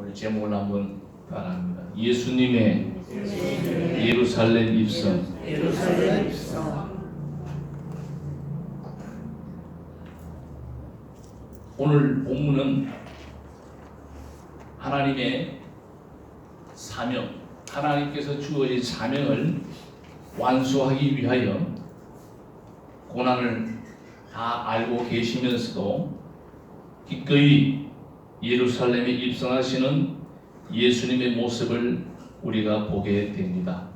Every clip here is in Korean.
오늘 제목을 한번 따라합니다. 예수님의 예루살렘 입성. 오늘 본문은 하나님의 사명, 하나님께서 주어진 사명을 완수하기 위하여 고난을 다 알고 계시면서도 기꺼이 예루살렘에 입성하시는 예수님의 모습을 우리가 보게 됩니다.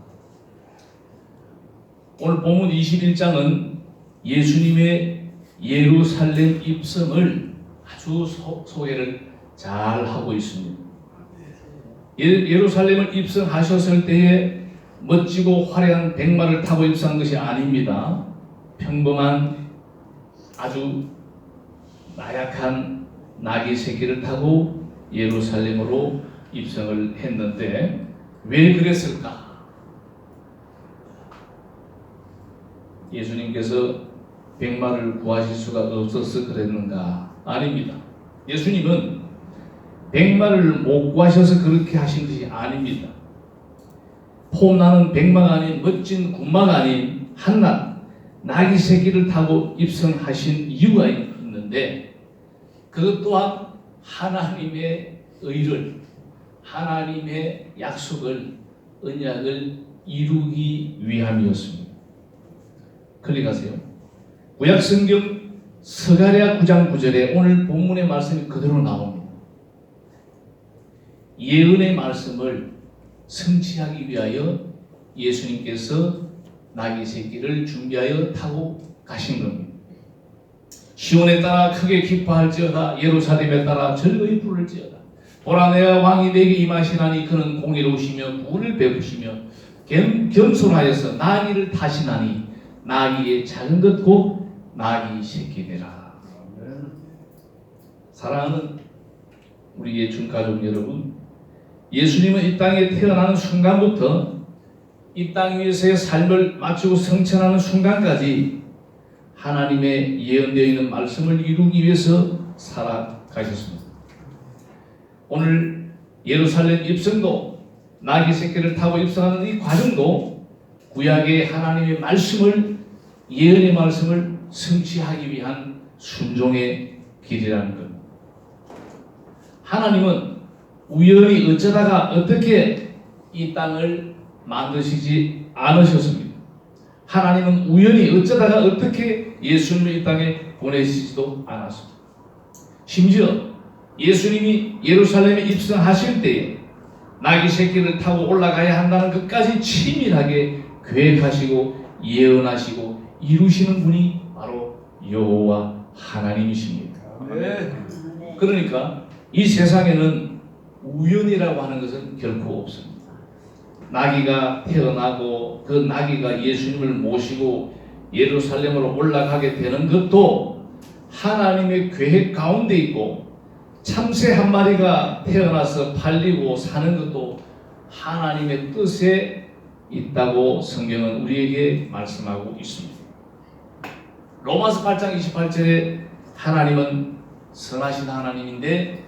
오늘 본문 21장은 예수님의 예루살렘 입성을 아주 소개를 잘 하고 있습니다. 예루살렘을 입성하셨을 때에 멋지고 화려한 백마를 타고 입성한 것이 아닙니다. 평범한 아주 나약한 나귀 새끼를 타고 예루살렘으로 입성을 했는데 왜 그랬을까? 예수님께서 백마를 구하실 수가 없어서 그랬는가? 아닙니다. 예수님은 백마를 못 구하셔서 그렇게 하신 것이 아닙니다. 폼나는 백마가 아닌 멋진 군마가 아닌 한낱 나귀 새끼를 타고 입성하신 이유가 있는데 그것 또한 하나님의 의를, 하나님의 약속을, 언약을 이루기 위함이었습니다. 클릭하세요. 구약성경 스가랴 9장 9절에 오늘 본문의 말씀이 그대로 나옵니다. 예언의 말씀을 성취하기 위하여 예수님께서 나귀 새끼를 준비하여 타고 가신 겁니다. 시온에 따라 크게 기뻐할지어다. 예루살렘에 따라 즐거이 부를지어다. 보라 내가 왕이 내게 임하시나니 그는 공의로우시며 구를 베푸시며 겸손하여서 나귀를 타시나니 나귀의 작은 것 곧 나귀 새끼되라. 사랑하는 우리의 준가족 여러분, 예수님은 이 땅에 태어나는 순간부터 이 땅 위에서의 삶을 마치고 성천하는 순간까지 하나님의 예언되어 있는 말씀을 이루기 위해서 살아가셨습니다. 오늘 예루살렘 입성도 나귀 새끼를 타고 입성하는 이 과정도 구약의 하나님의 말씀을, 예언의 말씀을 성취하기 위한 순종의 길이라는 겁니다. 하나님은 우연히 어쩌다가 어떻게 이 땅을 만드시지 않으셨습니다. 하나님은 우연히 어쩌다가 어떻게 예수님을 이 땅에 보내시지도 않았습니다. 심지어 예수님이 예루살렘에 입성하실 때에 나귀 새끼를 타고 올라가야 한다는 것까지 치밀하게 계획하시고 예언하시고 이루시는 분이 바로 여호와 하나님이십니다. 그러니까 이 세상에는 우연이라고 하는 것은 결코 없습니다. 나귀가 태어나고 그 나귀가 예수님을 모시고 예루살렘으로 올라가게 되는 것도 하나님의 계획 가운데 있고, 참새 한 마리가 태어나서 팔리고 사는 것도 하나님의 뜻에 있다고 성경은 우리에게 말씀하고 있습니다. 로마서 8장 28절에 하나님은 선하신 하나님인데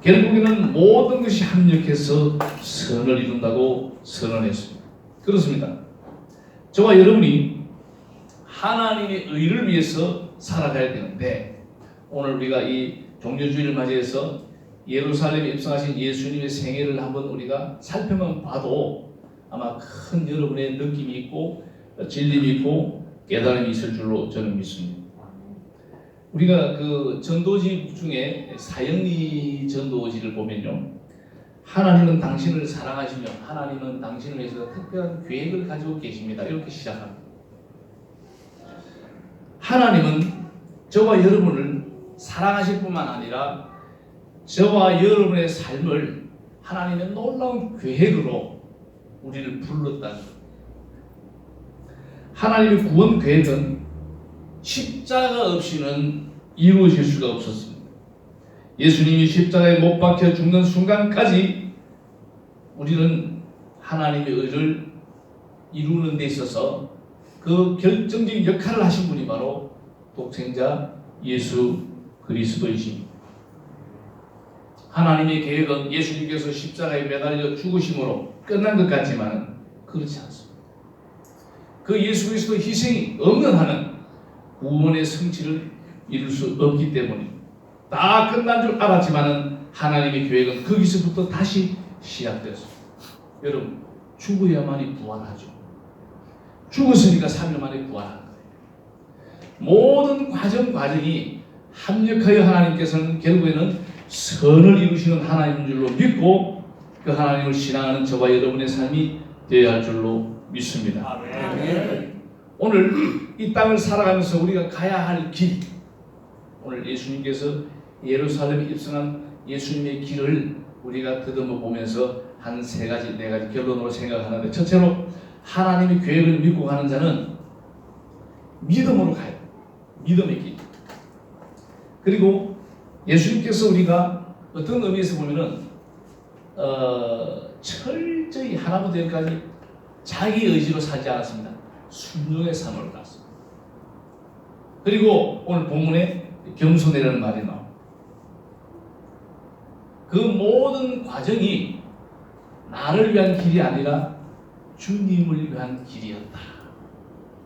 결국에는 모든 것이 합력해서 선을 이룬다고 선언했습니다. 그렇습니다. 저와 여러분이 하나님의 의를 위해서 살아가야 되는데 오늘 우리가 이 종려주의를 맞이해서 예루살렘에 입성하신 예수님의 생애를 한번 우리가 살펴만 봐도 아마 큰 여러분의 느낌이 있고 진림이 있고 깨달음이 있을 줄로 저는 믿습니다. 우리가 그 전도지 중에 사형리 전도지를 보면요, 하나님은 당신을 사랑하시며 하나님은 당신을 위해서 특별한 계획을 가지고 계십니다. 이렇게 시작합니다. 하나님은 저와 여러분을 사랑하실 뿐만 아니라 저와 여러분의 삶을 하나님의 놀라운 계획으로 우리를 불렀다는 것. 하나님의 구원 계획은 십자가 없이는 이루어질 수가 없었습니다. 예수님이 십자가에 못 박혀 죽는 순간까지 우리는 하나님의 의를 이루는 데 있어서 그 결정적인 역할을 하신 분이 바로 독생자 예수 그리스도이십니다. 하나님의 계획은 예수님께서 십자가에 매달려 죽으심으로 끝난 것 같지만 그렇지 않습니다. 그 예수 그리스도의 희생이 없는 한은 구원의 성취를 이룰 수 없기 때문입니다. 다 끝난 줄 알았지만 하나님의 계획은 거기서부터 다시 시작됐습니다. 여러분, 죽어야만이 부활하죠. 죽었으니까 3일 만에 부활하는 거예요. 모든 과정이 합력하여 하나님께서는 결국에는 선을 이루시는 하나님인 줄로 믿고 그 하나님을 신앙하는 저와 여러분의 삶이 되어야 할 줄로 믿습니다. 아멘. 오늘 이 땅을 살아가면서 우리가 가야 할 길, 오늘 예수님께서 예루살렘에 입성한 예수님의 길을 우리가 더듬어 보면서 한 세 가지, 네 가지 결론으로 생각하는데, 첫째로 하나님의 계획을 믿고 가는 자는 믿음으로 가요. 믿음의 길. 그리고 예수님께서 우리가 어떤 의미에서 보면은 철저히 하나부터 열까지 자기 의지로 살지 않았습니다. 순종의 삶을 갔습니다. 그리고 오늘 본문에 겸손이라는 말이 나옵니다. 그 모든 과정이 나를 위한 길이 아니라 주님을 위한 길이었다.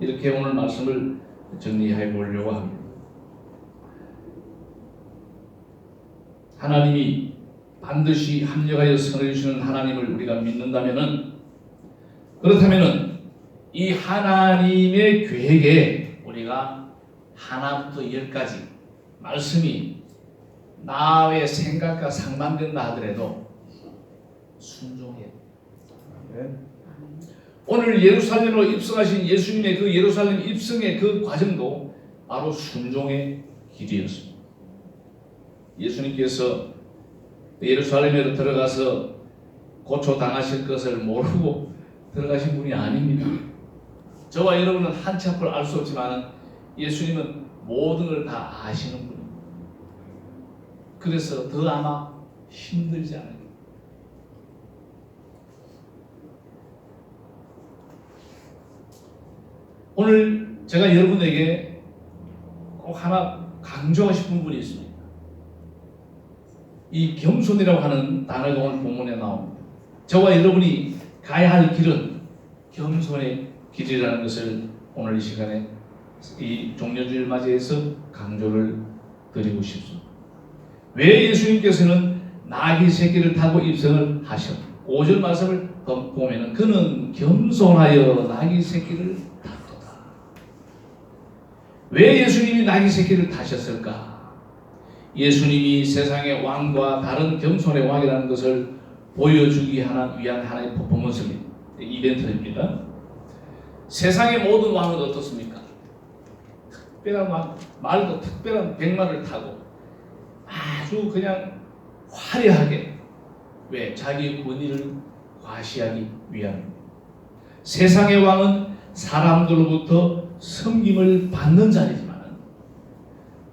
이렇게 오늘 말씀을 정리해 보려고 합니다. 하나님이 반드시 합력하여 선을 주시는 하나님을 우리가 믿는다면은, 그렇다면은 이 하나님의 계획에 우리가 하나부터 열까지 말씀이 나의 생각과 상반된다 하더라도 순종해야 돼. 오늘 예루살렘으로 입성하신 예수님의 그 예루살렘 입성의 그 과정도 바로 순종의 길이었습니다. 예수님께서 예루살렘에 들어가서 고초당하실 것을 모르고 들어가신 분이 아닙니다. 저와 여러분은 한 치 앞을 알 수 없지만 예수님은 모든 걸 다 아시는 분입니다. 그래서 더 아마 힘들지 않아요. 오늘 제가 여러분에게 꼭 하나 강조하고 싶은 분이 있습니다. 이 겸손이라고 하는 단어가 오늘 본문에 나옵니다. 저와 여러분이 가야 할 길은 겸손의 길이라는 것을 오늘 이 시간에 이 종려주일 맞이해서 강조를 드리고 싶습니다. 왜 예수님께서는 나귀 새끼를 타고 입성을 하셨? 5절 말씀을 보면은 그는 겸손하여 나귀 새끼를 탔도다. 왜 예수님이 나귀 새끼를 타셨을까? 예수님이 세상의 왕과 다른 겸손의 왕이라는 것을 보여주기 위한 하나의 퍼포먼스입니다. 이벤트입니다. 세상의 모든 왕은 어떻습니까? 특별한 왕, 말도 특별한 백마를 타고 아주 그냥 화려하게, 왜? 자기의 권위를 과시하기 위함입니다. 세상의 왕은 사람들로부터 섬김을 받는 자리지만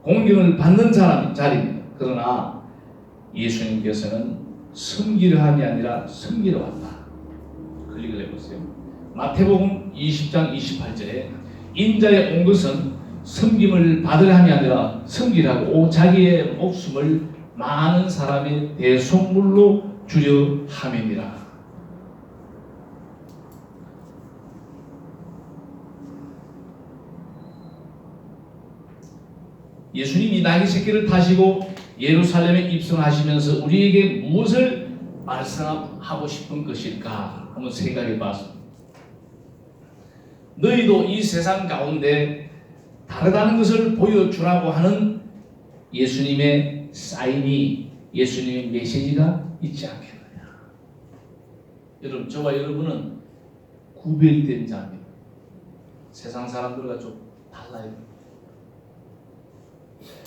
공경을 받는 자리입니다. 그러나 예수님께서는 섬기려 함이 아니라 섬기러 왔다. 클릭을 해보세요. 마태복음 20장 28절에 인자에 온 것은 섬김을 받으려 함이 아니라 섬기라고 자기의 목숨을 많은 사람의 대속물로 주려 함이니라. 예수님이 나귀 새끼를 타시고 예루살렘에 입성하시면서 우리에게 무엇을 말씀하고 싶은 것일까 한번 생각해 봤습니다. 너희도 이 세상 가운데 다르다는 것을 보여주라고 하는 예수님의 사인이, 예수님의 메시지가 있지 않겠느냐. 여러분, 저와 여러분은 구별된 자입니다. 세상 사람들과 좀 달라요.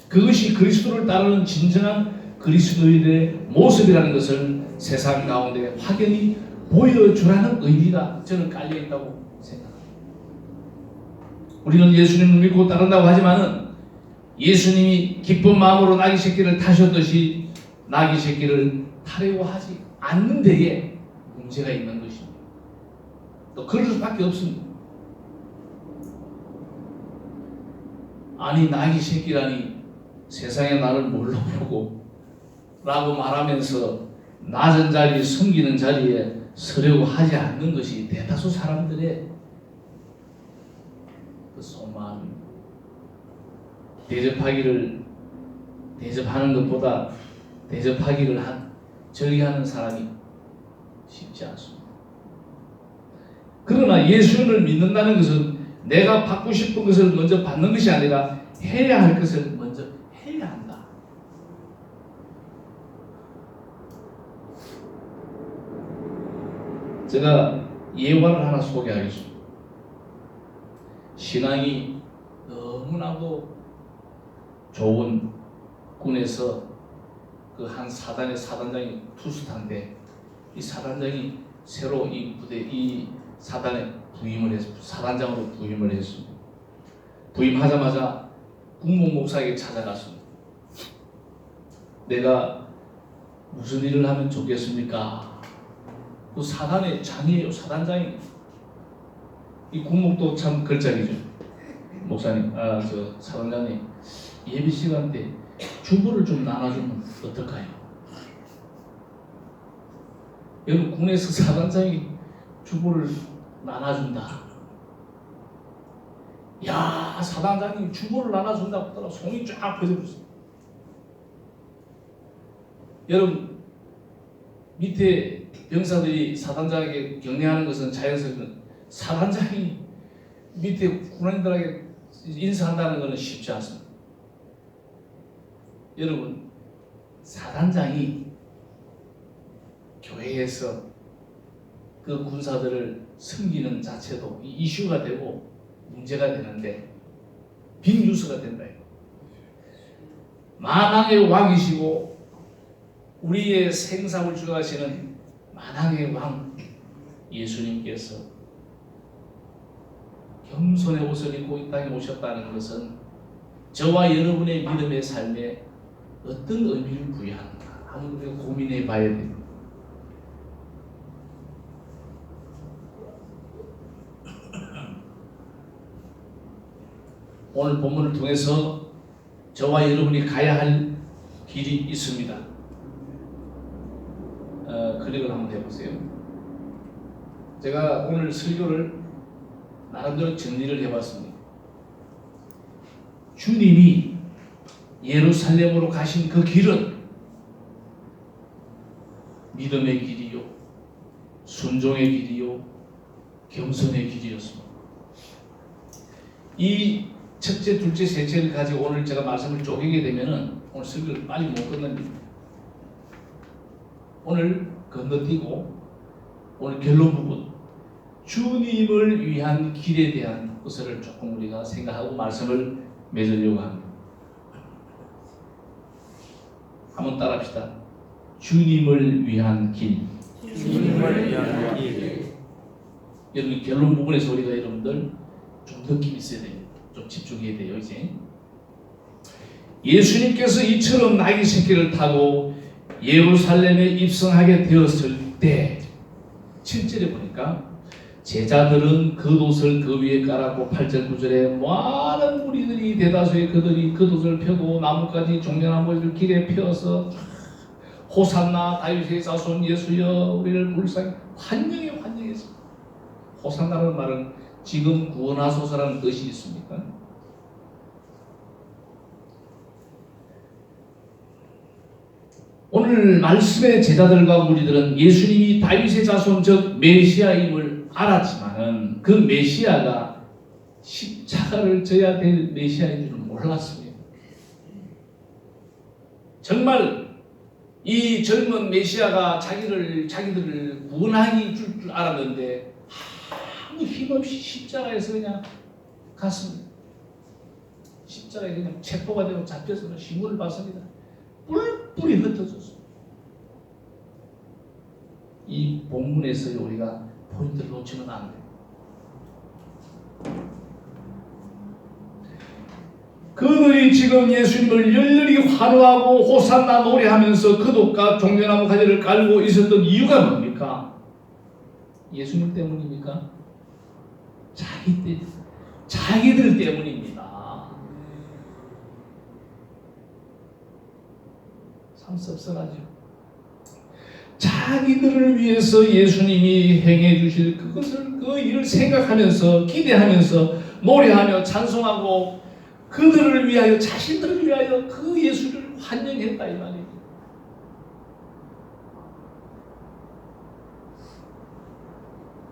그것이 그리스도를 따르는 진정한 그리스도인의 모습이라는 것을 세상 가운데 확연히 보여주라는 의미가 저는 깔려있다고 생각합니다. 우리는 예수님을 믿고 따른다고 하지만은 예수님이 기쁜 마음으로 나귀 새끼를 타셨듯이 나귀 새끼를 타려고 하지 않는 데에 문제가 있는 것입니다. 또 그럴 수밖에 없습니다. 아니, 나귀 새끼라니 세상에 나를 뭘로 보고 라고 말하면서 낮은 자리, 숨기는 자리에 서려고 하지 않는 것이 대다수 사람들의 그 속마음입니다. 대접하는 것보다 대접하기를 즐겨하는 사람이 쉽지 않습니다. 그러나 예수를 믿는다는 것은 내가 받고 싶은 것을 먼저 받는 것이 아니라 해야 할 것을 먼저 해야 한다. 제가 예화를 하나 소개하겠습니다. 신앙이 너무나도 좋은 군에서 그 한 사단의 사단장이 투스타인데, 이 사단장이 새로 이 사단에 부임을 했습니다. 사단장으로 부임을 했습니다. 부임하자마자 국문 목사에게 찾아갔습니다. 내가 무슨 일을 하면 좋겠습니까? 그 사단의 장이에요. 사단장이. 이 국목도 참 걸작이죠. 목사님, 사단장님, 예비 시간 때 주보를 좀 나눠주면 어떨까요? 여러분, 군에서 사단장이 주보를 나눠준다. 야, 사단장님 주보를 나눠준다고 하더라. 손이 쫙 펴져버렸어요. 여러분, 밑에 병사들이 사단장에게 격려하는 것은 자연스럽지만 사단장이 밑에 군인들에게 인사한다는 것은 쉽지 않습니다. 여러분, 사단장이 교회에서 그 군사들을 섬기는 자체도 이슈가 되고 문제가 되는데 빅뉴스가 된다. 만왕의 왕이시고 우리의 생사를 주관하시는 만왕의 왕 예수님께서 겸손의 옷을 입고 이 땅에 오셨다는 것은 저와 여러분의 믿음의 삶에 어떤 의미를 부여하는가 한번 우리가 고민해 봐야 됩니다. 오늘 본문을 통해서 저와 여러분이 가야 할 길이 있습니다. 클릭을 한번 해보세요. 제가 오늘 설교를 나름대로 정리를 해봤습니다. 주님이 예루살렘으로 가신 그 길은 믿음의 길이요, 순종의 길이요, 겸손의 길이었습니다. 이 첫째, 둘째, 셋째를 가지고 오늘 제가 말씀을 쪼개게 되면은 오늘 설교를 빨리 못 끝냅니다. 오늘 건너뛰고 오늘 결론 부분 주님을 위한 길에 대한 것을 조금 우리가 생각하고 말씀을 맺으려고 합니다. 한번 따라합시다. 주님을 위한 길. 주님을 위한 길. 여러분 결론 부분에서 우리가 여러분들 좀 느낌이 있어야 돼요. 좀 집중해야 돼요. 이제 예수님께서 이처럼 나귀 새끼를 타고 예루살렘에 입성하게 되었을 때 7절에 보니까 제자들은 겉옷을 그 위에 깔았고 8절 9절에 많은 무리들이 대다수의 그들이 겉옷을 펴고 나뭇가지 종려나무를 길에 펴서 호산나 다윗의 자손 예수여 우리를 불쌍히 환영했습니다. 호산나라는 말은 지금 구원하소서라는 뜻이 있습니까? 오늘 말씀의 제자들과 무리들은 예수님이 다윗의 자손 즉 메시아임을 알았지만은 그 메시아가 십자가를 져야 될 메시아인 줄은 몰랐습니다. 정말 이 젊은 메시아가 자기들을 구원하기 줄 알았는데 아무 힘없이 십자가에서 그냥 갔습니다. 십자가에 그냥 체포가 되고 잡혀서 신문을 받습니다. 뿔뿔이 흩어졌습니다. 이 본문에서 우리가 포인트를 놓치면 안 돼요. 그들이 지금 예수님을 열렬히 환호하고 호산나 노래하면서 겉옷과 종려나무 가지를 깔고 있었던 이유가 뭡니까? 예수님 때문입니까? 자기들 때문입니다. 참 씁쓸하죠. 자기들을 위해서 예수님이 행해 주실 그것을 그 일을 생각하면서 기대하면서 노래하며 찬송하고 그들을 위하여 자신들을 위하여 그 예수를 환영했다 이 말이에요.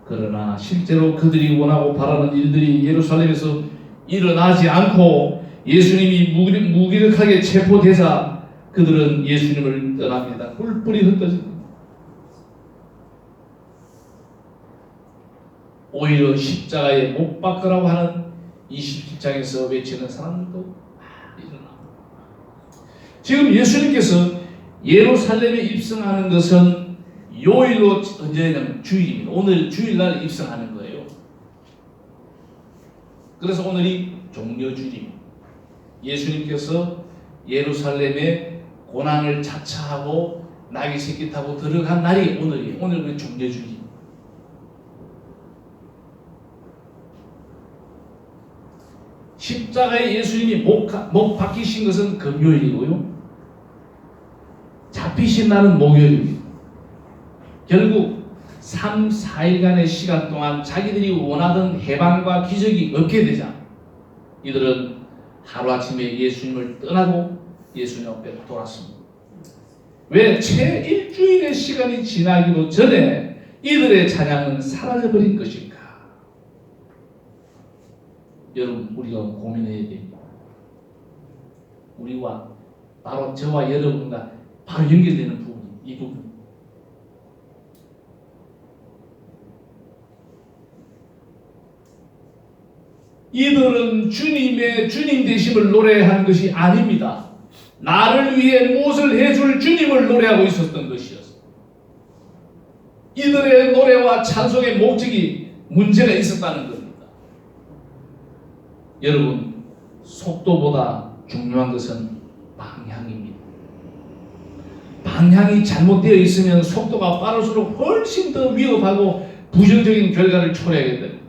그러나 실제로 그들이 원하고 바라는 일들이 예루살렘에서 일어나지 않고 예수님이 무기력하게 체포되자 그들은 예수님을 떠납니다. 뿔뿔이 흩어집니다. 오히려 십자가에 못 박으라고 하는 27장에서 외치는 사람들도 일어납니다. 지금 예수님께서 예루살렘에 입성하는 것은 요일로 언제냐면 주일입니다. 오늘 주일날 입성하는 거예요. 그래서 오늘이 종려주일입니다. 예수님께서 예루살렘에 고난을 자처하고 나귀 새끼 타고 들어간 날이 오늘이에요. 오늘 우리 종려주일입니다. 십자가에 예수님이 못 박히신 것은 금요일이고요. 잡히신 날은 목요일입니다. 결국 3, 4일간의 시간 동안 자기들이 원하던 해방과 기적이 없게 되자 이들은 하루아침에 예수님을 떠나고 예수님 앞에 돌았습니다. 왜? 채 일주일의 시간이 지나기도 전에 이들의 찬양은 사라져버린 것일까? 여러분, 우리가 고민해야 됩니다. 우리와 바로 저와 여러분과 바로 연결되는 부분이 이 부분. 이들은 주님의 주님 되심을 노래한 것이 아닙니다. 나를 위해 무엇을 해줄 주님을 노래하고 있었던 것이었습니다. 이들의 노래와 찬송의 목적이 문제가 있었다는 겁니다. 여러분, 속도보다 중요한 것은 방향입니다. 방향이 잘못되어 있으면 속도가 빠를수록 훨씬 더 위협하고 부정적인 결과를 초래하게 됩니다.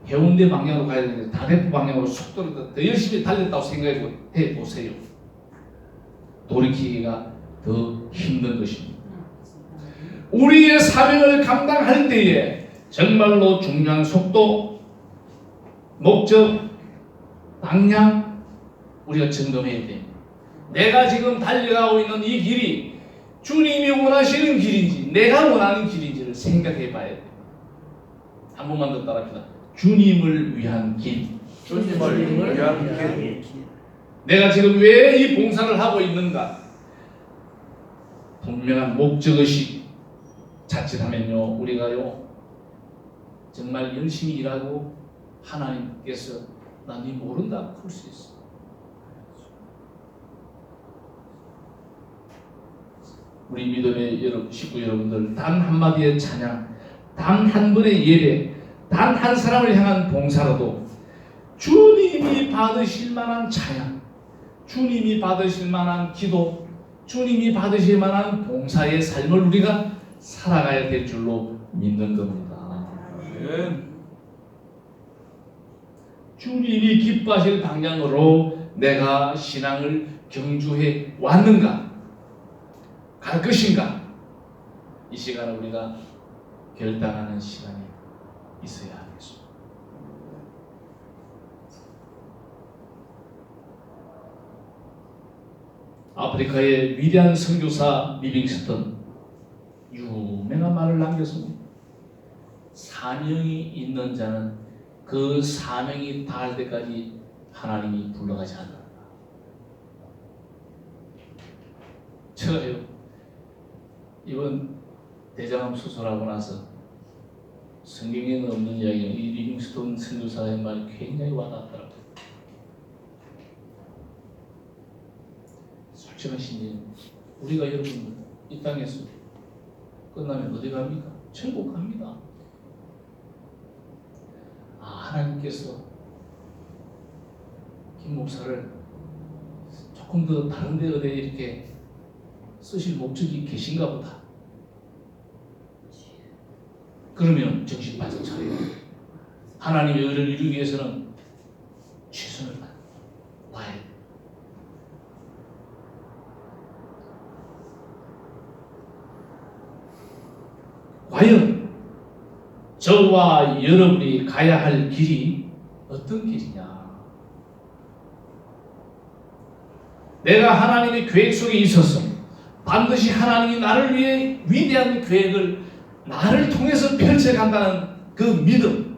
해운대 방향으로 가야 되는데 다대포 방향으로 속도를 더 열심히 달렸다고 생각해 보세요. 돌이키기가 더 힘든 것입니다. 우리의 사명을 감당할 때에 정말로 중요한 속도, 목적, 방향 우리가 점검해야 됩니다. 내가 지금 달려가고 있는 이 길이 주님이 원하시는 길인지 내가 원하는 길인지를 생각해 봐야 됩니다. 한 번만 더 따라합시다. 주님을 위한 길. 주님을 위한 길. 내가 지금 왜 이 봉사를 하고 있는가? 분명한 목적의식 자칫하면요, 우리가요 정말 열심히 일하고 하나님께서 나 니 모른다 그럴 수 있어. 우리 믿음의 식구 여러분들, 단 한마디의 찬양, 단 한 번의 예배, 단 한 사람을 향한 봉사라도 주님이 받으실 만한 찬양, 주님이 받으실 만한 기도, 주님이 받으실 만한 봉사의 삶을 우리가 살아가야 될 줄로 믿는 겁니다. 주님이 기뻐하실 방향으로 내가 신앙을 경주해 왔는가? 갈 것인가? 이 시간을 우리가 결단하는 시간이 있어야 하겠습니다. 아프리카의 위대한 선교사 리빙스턴 유명한 말을 남겼습니다. 사명이 있는 자는 그 사명이 닿을 때까지 하나님이 불러가지 않는다. 제가요 이번 대장암 수술하고 나서 성경에는 없는 이야기예요. 이 리빙스턴 선교사의 말이 굉장히 와닿더라고요. 솔직하신 일, 우리가 여러분 이 땅에서 끝나면 어디 갑니까? 천국 갑니다. 하나님께서 김 목사를 조금 더 다른 데 어디에 이렇게 쓰실 목적이 계신가 보다. 그러면 정신 바짝 차려요. 하나님의 의를 이루기 위해서는 최선을 다해야 돼요. 과연 저와 여러분이 가야 할 길이 어떤 길이냐? 내가 하나님의 계획 속에 있어서 반드시 하나님이 나를 위해 위대한 계획을 나를 통해서 펼쳐간다는 그 믿음,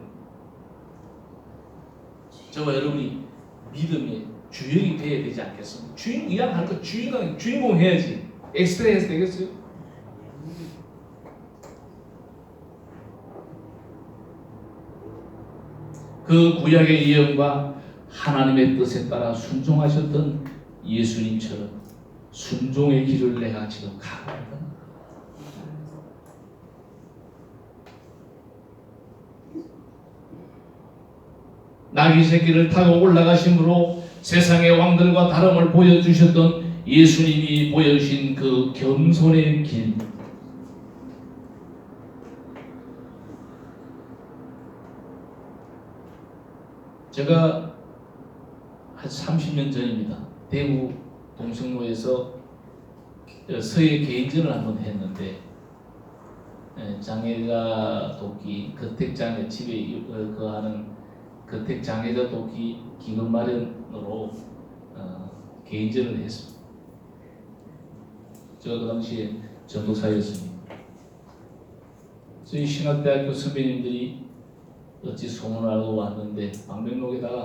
저와 여러분이 믿음의 주역이 되어야 되지 않겠습니까? 이왕 할 거 주인공 해야지. 엑스트라 해서 되겠어요? 그 구약의 예언과 하나님의 뜻에 따라 순종하셨던 예수님처럼 순종의 길을 내가 지금 가고 있다. 나귀 새끼를 타고 올라가심으로 세상의 왕들과 다름을 보여주셨던 예수님이 보여주신 그 겸손의 길, 제가 한 30년 전입니다. 대구 동성로에서 서예 개인전을 한번 했는데, 장애가 돕기 거택장애 집에 거하는 거택장애자 돕기 기금 마련으로 개인전을 했습니다. 제가 그 당시에 전도사였습니다. 저희 신학대학교 선배님들이 어찌 소문을 알고 왔는데 방명록에다가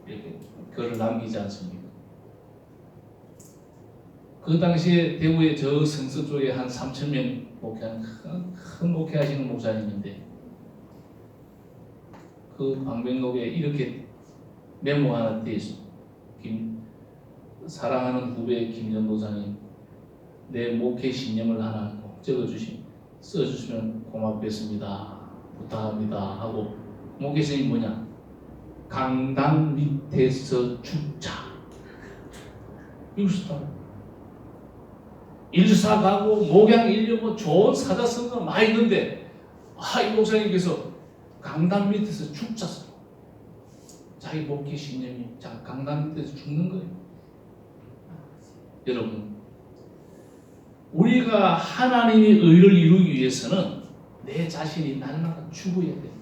이렇게 글을 남기지 않습니까? 그 당시에 대구의 저 성서 쪽에 한 3,000명 목회하는 큰 목회하시는 목사님인데, 그 방명록에 이렇게 메모가 하나 되어 있습니다. 사랑하는 후배 김전도사님, 내 목회 신념을 하나 꼭 써주시면 고맙겠습니다. 부탁합니다 하고, 목회 신념이 뭐냐? 강당 밑에서 죽자. 이것이다. 일사 가고 목양 일려 뭐 좋은 사자성가 많이 있는데, 이 목사님께서 강당 밑에서 죽자. 자기 목회 신념이 강당 밑에서 죽는 거예요. 여러분, 우리가 하나님의 의를 이루기 위해서는 내 자신이 날마다 죽어야 됩니다.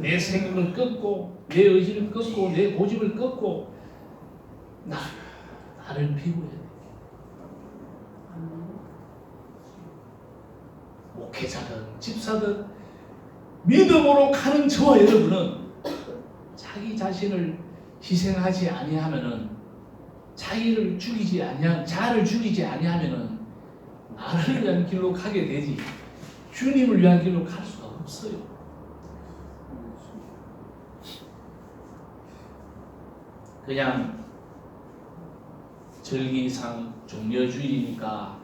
내 생각을 끊고, 내 의지를 끊고, 내 고집을 끊고 나를 비워야 돼. 목회자든 집사든 믿음으로 가는 저와 여러분은 자기 자신을 희생하지 아니하면은, 자기를 죽이지 아니하, 자를 죽이지 아니하면은 나를 위한 길로 가게 되지 주님을 위한 길로 갈 수가 없어요. 그냥 절기상 종려주의니까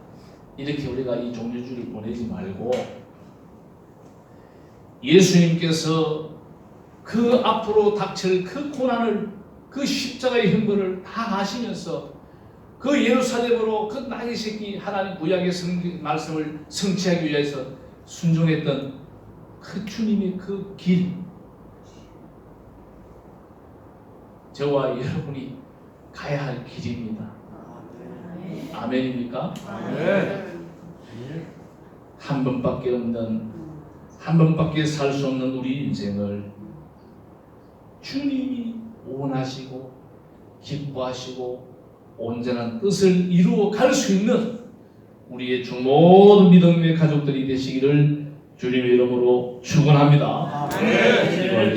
이렇게 우리가 이 종려주의를 보내지 말고, 예수님께서 그 앞으로 닥칠 그 고난을, 그 십자가의 형벌을 다 하시면서 그 예루살렘으로 그 나귀 새끼 하나님 구약의 말씀을 성취하기 위해서 순종했던 그 주님의 그 길, 저와 여러분이 가야 할 길입니다. 아멘입니까? 아멘. 한 번밖에 없는, 한 번밖에 살 수 없는 우리 인생을 주님이 원하시고 기뻐하시고 온전한 뜻을 이루어 갈 수 있는 우리의 주 모든 믿음의 가족들이 되시기를 주님의 이름으로 축원합니다. 아멘.